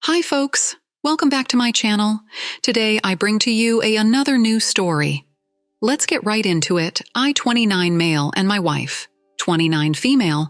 Hi folks, welcome back to my channel. Today I bring to you another new story. Let's get right into it. I, 29 male, and my wife, 29 female,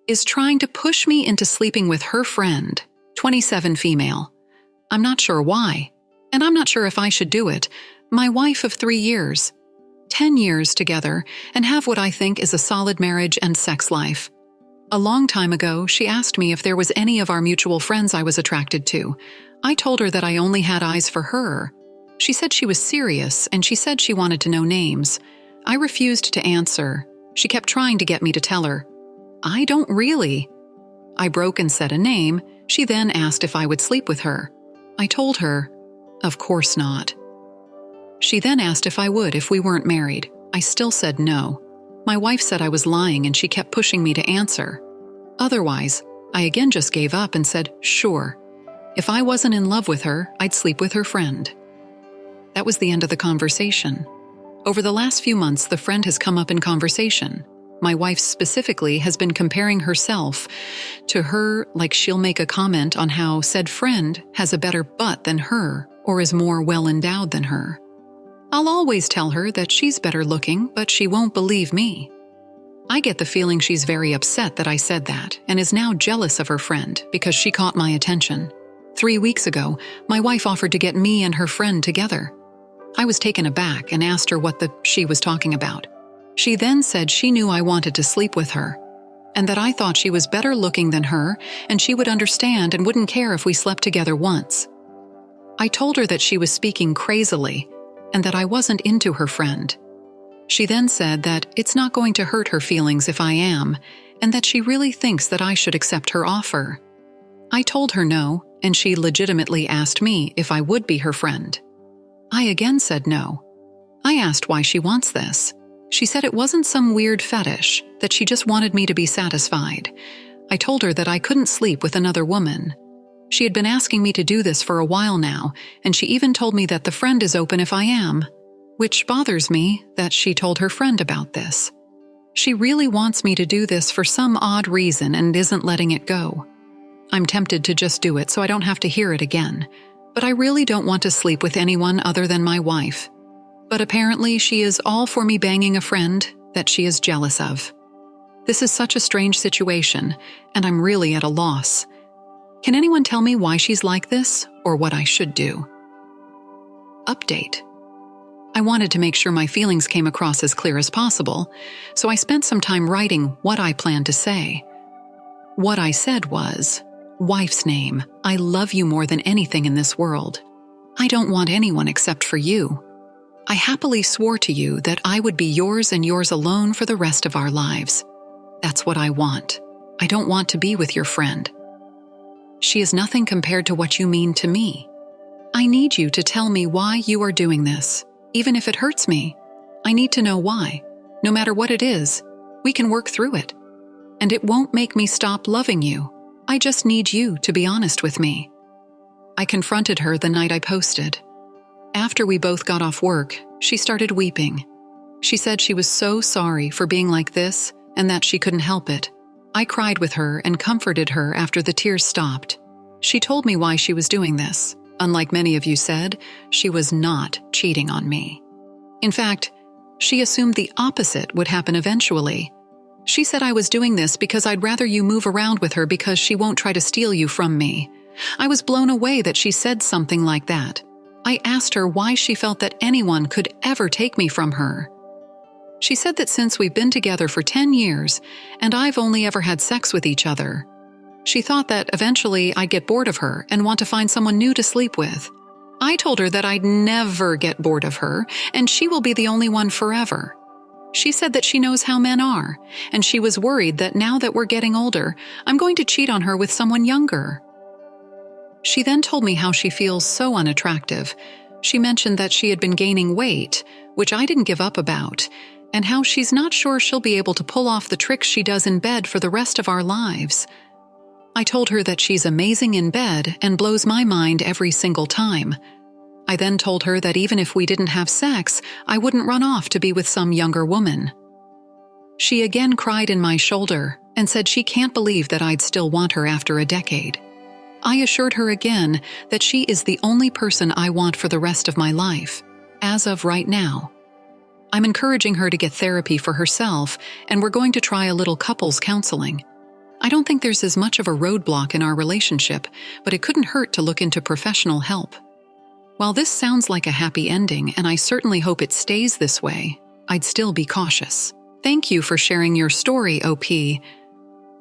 is trying to push me into sleeping with her friend, 27 female. I'm not sure why, and I'm not sure if I should do it. My wife of 3 years, 10 years together, and have what I think is a solid marriage and sex life. A long time ago, she asked me if there was any of our mutual friends I was attracted to. I told her that I only had eyes for her. She said she was serious, and she said she wanted to know names. I refused to answer. She kept trying to get me to tell her. I don't really. I broke and said a name. She then asked if I would sleep with her. I told her, of course not. She then asked if I would if we weren't married. I still said no. My wife said I was lying and she kept pushing me to answer. Otherwise, I again just gave up and said, sure. If I wasn't in love with her, I'd sleep with her friend. That was the end of the conversation. Over the last few months, the friend has come up in conversation. My wife specifically has been comparing herself to her, like she'll make a comment on how said friend has a better butt than her or is more well-endowed than her. I'll always tell her that she's better looking, but she won't believe me. I get the feeling she's very upset that I said that and is now jealous of her friend because she caught my attention. 3 weeks ago, my wife offered to get me and her friend together. I was taken aback and asked her what she was talking about. She then said she knew I wanted to sleep with her and that I thought she was better looking than her and she would understand and wouldn't care if we slept together once. I told her that she was speaking crazily and that I wasn't into her friend. She then said that it's not going to hurt her feelings if I am, and that she really thinks that I should accept her offer. I told her no, and she legitimately asked me if I would be her friend. I again said no. I asked why she wants this. She said it wasn't some weird fetish, that she just wanted me to be satisfied. I told her that I couldn't sleep with another woman. She had been asking me to do this for a while now, and she even told me that the friend is open if I am, which bothers me that she told her friend about this. She really wants me to do this for some odd reason and isn't letting it go. I'm tempted to just do it so I don't have to hear it again, but I really don't want to sleep with anyone other than my wife. But apparently she is all for me banging a friend that she is jealous of. This is such a strange situation, and I'm really at a loss. Can anyone tell me why she's like this, or what I should do? Update. I wanted to make sure my feelings came across as clear as possible, so I spent some time writing what I planned to say. What I said was, wife's name, I love you more than anything in this world. I don't want anyone except for you. I happily swore to you that I would be yours and yours alone for the rest of our lives. That's what I want. I don't want to be with your friend. She is nothing compared to what you mean to me. I need you to tell me why you are doing this, even if it hurts me. I need to know why. No matter what it is, we can work through it. And it won't make me stop loving you. I just need you to be honest with me. I confronted her the night I posted. After we both got off work, she started weeping. She said she was so sorry for being like this and that she couldn't help it. I cried with her and comforted her after the tears stopped. She told me why she was doing this. Unlike many of you said, she was not cheating on me. In fact, she assumed the opposite would happen eventually. She said I was doing this because I'd rather you move around with her because she won't try to steal you from me. I was blown away that she said something like that. I asked her why she felt that anyone could ever take me from her. She said that since we've been together for 10 years, and I've only ever had sex with each other, she thought that eventually I'd get bored of her and want to find someone new to sleep with. I told her that I'd never get bored of her, and she will be the only one forever. She said that she knows how men are, and she was worried that now that we're getting older, I'm going to cheat on her with someone younger. She then told me how she feels so unattractive. She mentioned that she had been gaining weight, which I didn't give up about, and how she's not sure she'll be able to pull off the tricks she does in bed for the rest of our lives. I told her that she's amazing in bed and blows my mind every single time. I then told her that even if we didn't have sex, I wouldn't run off to be with some younger woman. She again cried in my shoulder and said she can't believe that I'd still want her after a decade. I assured her again that she is the only person I want for the rest of my life, as of right now. I'm encouraging her to get therapy for herself, and we're going to try a little couples counseling. I don't think there's as much of a roadblock in our relationship, but it couldn't hurt to look into professional help. While this sounds like a happy ending, and I certainly hope it stays this way, I'd still be cautious. Thank you for sharing your story, OP.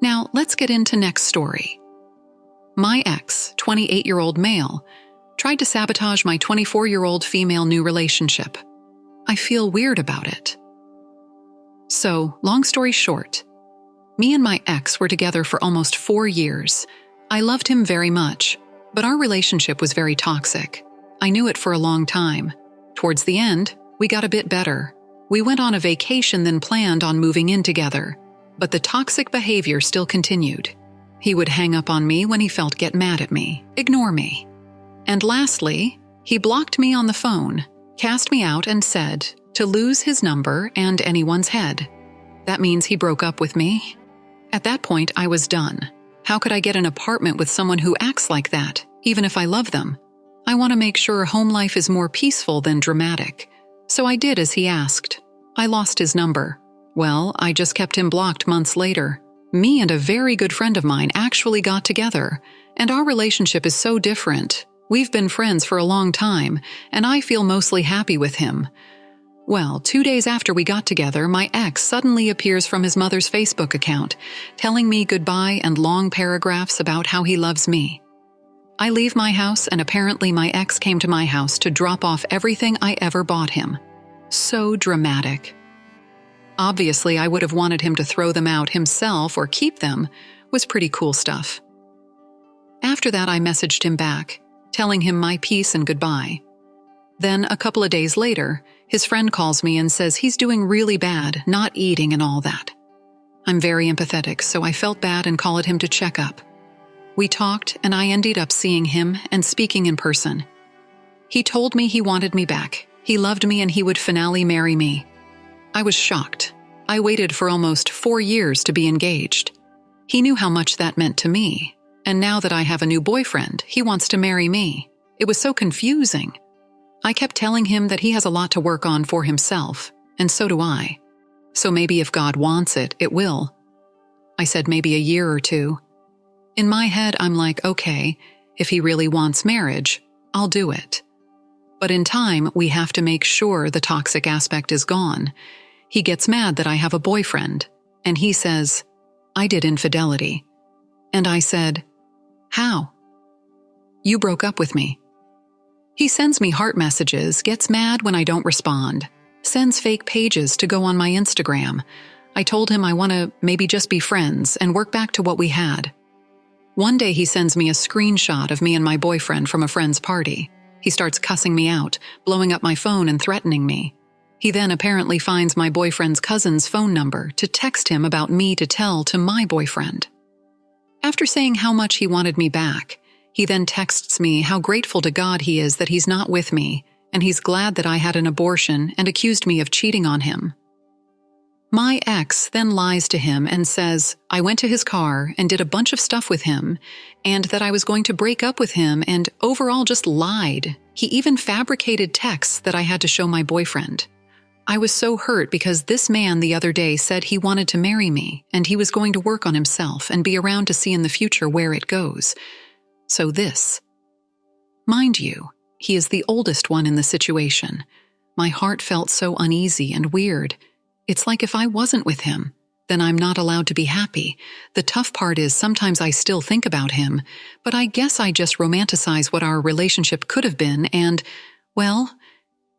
Now, let's get into next story. My ex, 28-year-old male, tried to sabotage my 24-year-old female new relationship. I feel weird about it. So, long story short, me and my ex were together for almost 4 years. I loved him very much, but our relationship was very toxic. I knew it for a long time. Towards the end, we got a bit better. We went on a vacation then planned on moving in together, but the toxic behavior still continued. He would hang up on me when he felt get mad at me, ignore me. And lastly, he blocked me on the phone, cast me out and said to lose his number and anyone's head. That means he broke up with me. At that point, I was done. How could I get an apartment with someone who acts like that, even if I love them? I want to make sure home life is more peaceful than dramatic. So I did as he asked. I lost his number. Well, I just kept him blocked months later. Me and a very good friend of mine actually got together, and our relationship is so different. We've been friends for a long time, and I feel mostly happy with him. Well, 2 days after we got together, my ex suddenly appears from his mother's Facebook account, telling me goodbye and long paragraphs about how he loves me. I leave my house, and apparently my ex came to my house to drop off everything I ever bought him. So dramatic. Obviously, I would have wanted him to throw them out himself or keep them. Was pretty cool stuff. After that, I messaged him back, telling him my peace and goodbye. Then, a couple of days later, his friend calls me and says he's doing really bad, not eating and all that. I'm very empathetic, so I felt bad and called him to check up. We talked, and I ended up seeing him and speaking in person. He told me he wanted me back. He loved me and he would finally marry me. I was shocked. I waited for almost 4 years to be engaged. He knew how much that meant to me, and now that I have a new boyfriend, he wants to marry me. It was so confusing. I kept telling him that he has a lot to work on for himself, and so do I. So maybe if God wants it, it will. I said maybe a year or 2. In my head, I'm like, okay, if he really wants marriage, I'll do it. But in time, we have to make sure the toxic aspect is gone. He gets mad that I have a boyfriend, and he says, I did infidelity. And I said, how? You broke up with me. He sends me heart messages, gets mad when I don't respond, sends fake pages to go on my Instagram. I told him I want to maybe just be friends and work back to what we had. One day he sends me a screenshot of me and my boyfriend from a friend's party. He starts cussing me out, blowing up my phone and threatening me. He then apparently finds my boyfriend's cousin's phone number to text him about me to tell to my boyfriend. After saying how much he wanted me back, he then texts me how grateful to God he is that he's not with me, and he's glad that I had an abortion and accused me of cheating on him. My ex then lies to him and says I went to his car and did a bunch of stuff with him, and that I was going to break up with him, and overall just lied. He even fabricated texts that I had to show my boyfriend. I was so hurt because this man the other day said he wanted to marry me, and he was going to work on himself and be around to see in the future where it goes. So this. Mind you, he is the oldest one in the situation. My heart felt so uneasy and weird. It's like if I wasn't with him, then I'm not allowed to be happy. The tough part is sometimes I still think about him, but I guess I just romanticize what our relationship could have been, and, well,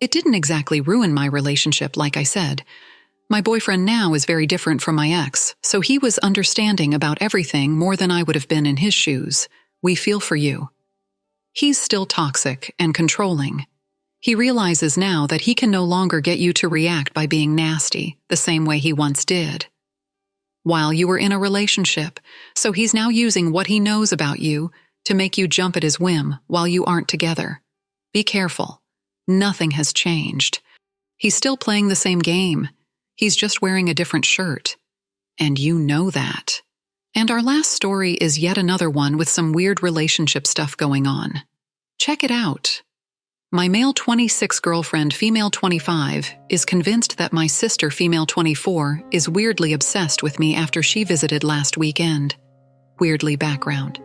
it didn't exactly ruin my relationship, like I said. My boyfriend now is very different from my ex, so he was understanding about everything more than I would have been in his shoes. We feel for you. He's still toxic and controlling. He realizes now that he can no longer get you to react by being nasty, the same way he once did. While you were in a relationship, so he's now using what he knows about you to make you jump at his whim while you aren't together. Be careful. Nothing has changed. He's still playing the same game. He's just wearing a different shirt. And you know that. And our last story is yet another one with some weird relationship stuff going on. Check it out. My male 26 girlfriend, female 25, is convinced that my sister, female 24, is weirdly obsessed with me after she visited last weekend. Weirdly background.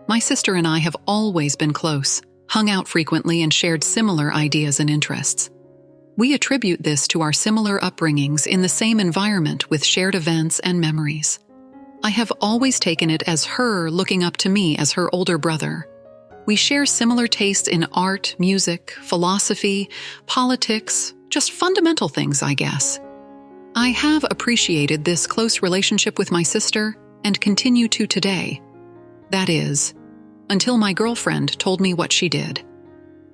My sister and I have always been close, hung out frequently, and shared similar ideas and interests. We attribute this to our similar upbringings in the same environment with shared events and memories. I have always taken it as her looking up to me as her older brother. We share similar tastes in art, music, philosophy, politics, just fundamental things, I guess. I have appreciated this close relationship with my sister and continue to today. That is, until my girlfriend told me what she did.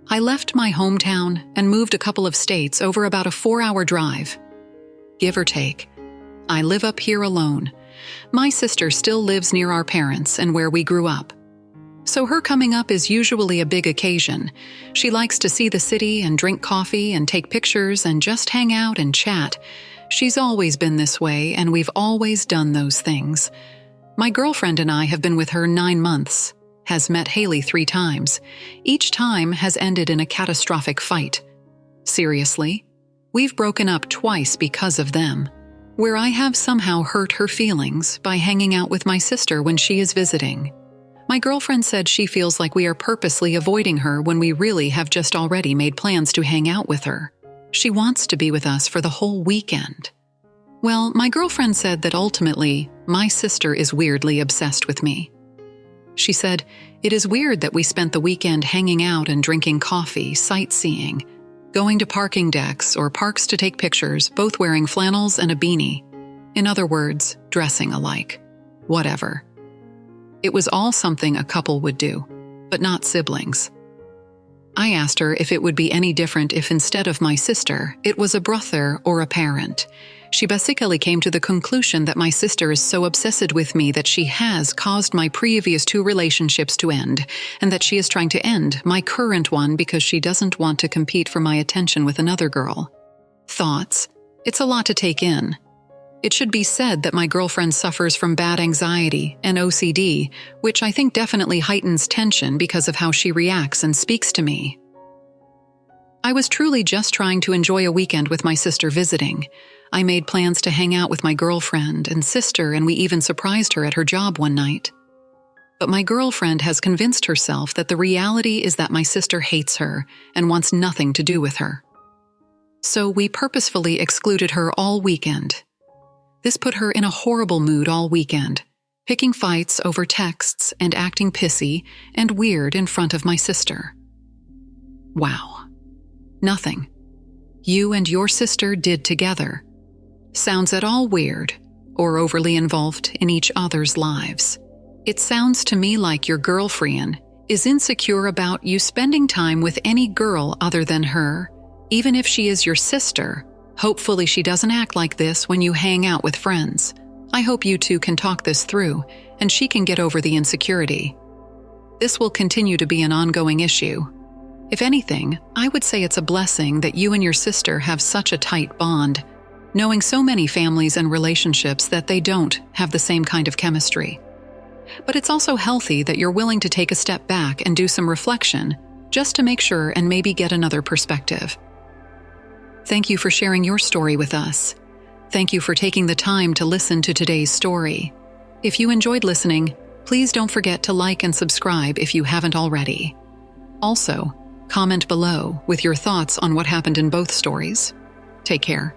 I left my hometown and moved a couple of states over about a 4-hour drive. Give or take. I live up here alone. My sister still lives near our parents and where we grew up. So her coming up is usually a big occasion. She likes to see the city and drink coffee and take pictures and just hang out and chat. She's always been this way, and we've always done those things. My girlfriend and I have been with her 9 months, has met Haley 3 times. Each time has ended in a catastrophic fight. Seriously, we've broken up twice because of them, where I have somehow hurt her feelings by hanging out with my sister when she is visiting. My girlfriend said she feels like we are purposely avoiding her when we really have just already made plans to hang out with her. She wants to be with us for the whole weekend. Well, my girlfriend said that ultimately, my sister is weirdly obsessed with me. She said, "It is weird that we spent the weekend hanging out and drinking coffee, sightseeing, going to parking decks or parks to take pictures, both wearing flannels and a beanie. In other words, dressing alike. Whatever. It was all something a couple would do, but not siblings." I asked her if it would be any different if instead of my sister, it was a brother or a parent. She basically came to the conclusion that my sister is so obsessed with me that she has caused my previous 2 relationships to end, and that she is trying to end my current one because she doesn't want to compete for my attention with another girl. Thoughts? It's a lot to take in. It should be said that my girlfriend suffers from bad anxiety and OCD, which I think definitely heightens tension because of how she reacts and speaks to me. I was truly just trying to enjoy a weekend with my sister visiting. I made plans to hang out with my girlfriend and sister, and we even surprised her at her job one night. But my girlfriend has convinced herself that the reality is that my sister hates her and wants nothing to do with her. So we purposefully excluded her all weekend. This put her in a horrible mood all weekend, picking fights over texts and acting pissy and weird in front of my sister. Wow. Nothing you and your sister did together sounds at all weird or overly involved in each other's lives. It sounds to me like your girlfriend is insecure about you spending time with any girl other than her, even if she is your sister. Hopefully she doesn't act like this when you hang out with friends. I hope you two can talk this through, and she can get over the insecurity. This will continue to be an ongoing issue. If anything, I would say it's a blessing that you and your sister have such a tight bond, knowing so many families and relationships that they don't have the same kind of chemistry. But it's also healthy that you're willing to take a step back and do some reflection, just to make sure and maybe get another perspective. Thank you for sharing your story with us. Thank you for taking the time to listen to today's story. If you enjoyed listening, please don't forget to like and subscribe if you haven't already. Also, comment below with your thoughts on what happened in both stories. Take care.